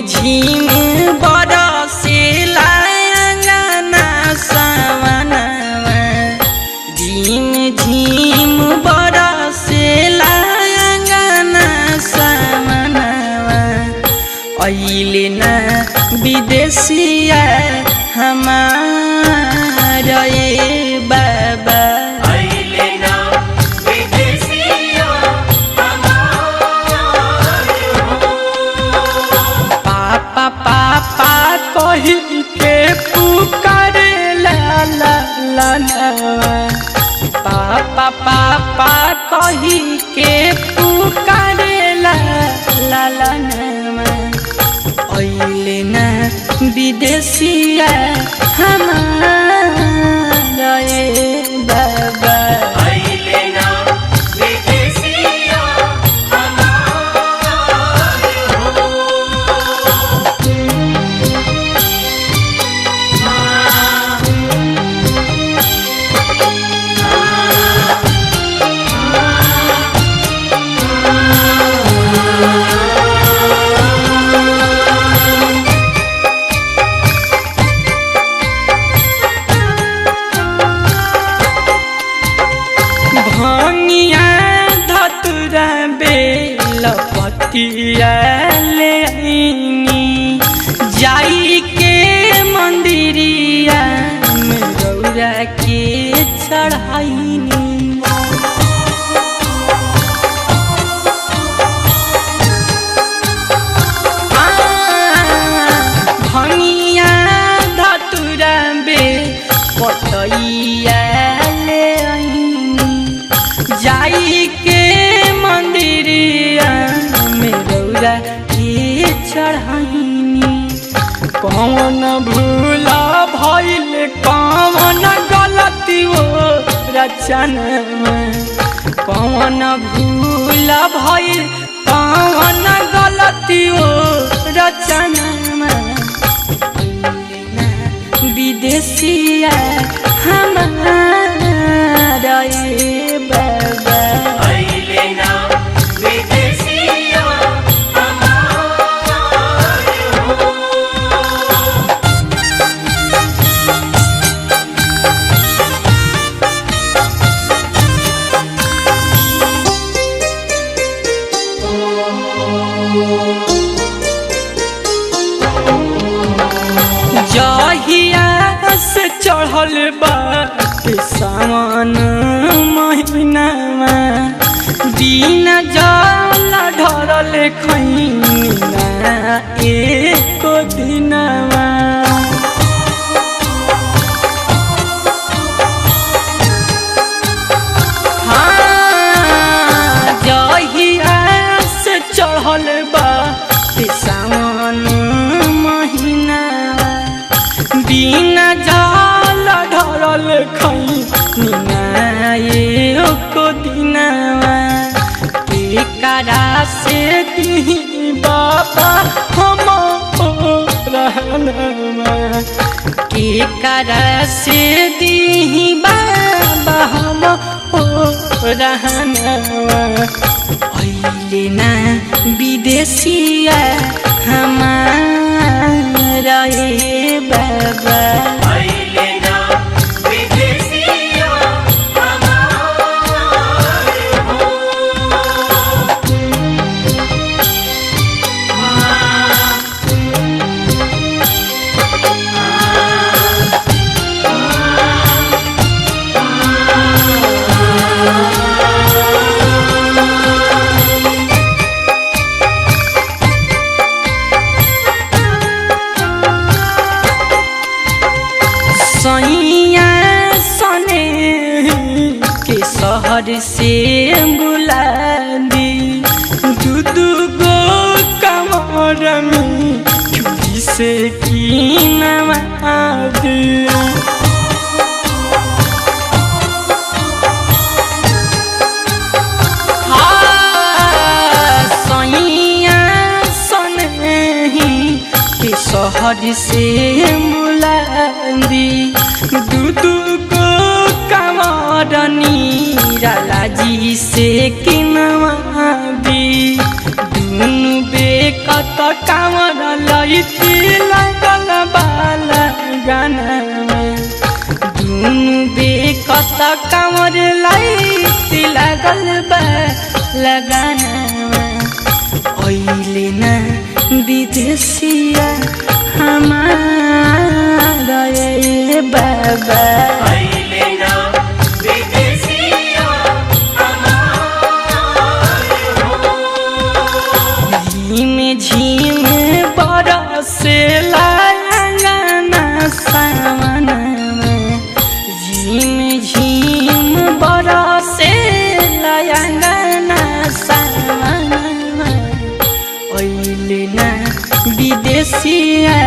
झिम बरसेला अंगना सवनवा झिम झिम बरसेला अंगना सवनवा अइले ना विदेशिया हमारा ये बाबा कही के पुकारे ला ला ला पापा पापा कही के पुकारे ला ला ला अइले ना विदेशिया हमारा ये बाबा भंगिया धतुरा बेलपतिया ले आईनी जाई के मंदिरिया में रौरा के चढ़ाईनी भंगिया धतुरा बेलपतिया जाई के मंदिरिया में रौरा के चढ़ाईनी कौन भूला भइल कौन गलती वो रचन में कौन भूला भइल कौन गलती वो रचन में विदेशिया हमारा ये बाबा जहिया से चढ़ल बात सावन महीनामा बिना जल ढरल खैना एको दिनमा जहिया से चढ़ल बात सावन महीनामा बिना जल ढरल खैना एको दिनमा केकरा से दिही बाबा हम रहनमा केकरा से दिही बाबा हम रहनमा अइले ना विदेशिया हमारा ये बाबा सैया सने के शहर से बुला दी दूधू गो कमर में चूड़ी से की नवादी सैया सने के शहर से मुलादी दूधू को कमरनी रालाजी से किनवा दी दुनु बेकत कामर ओइले ना विदेशिया हमारा ये बाबा झीम झीम बरसेला अंगना सावनमा झीम झीम बरसेला अंगना सावनमा ओइले ना विदेशिया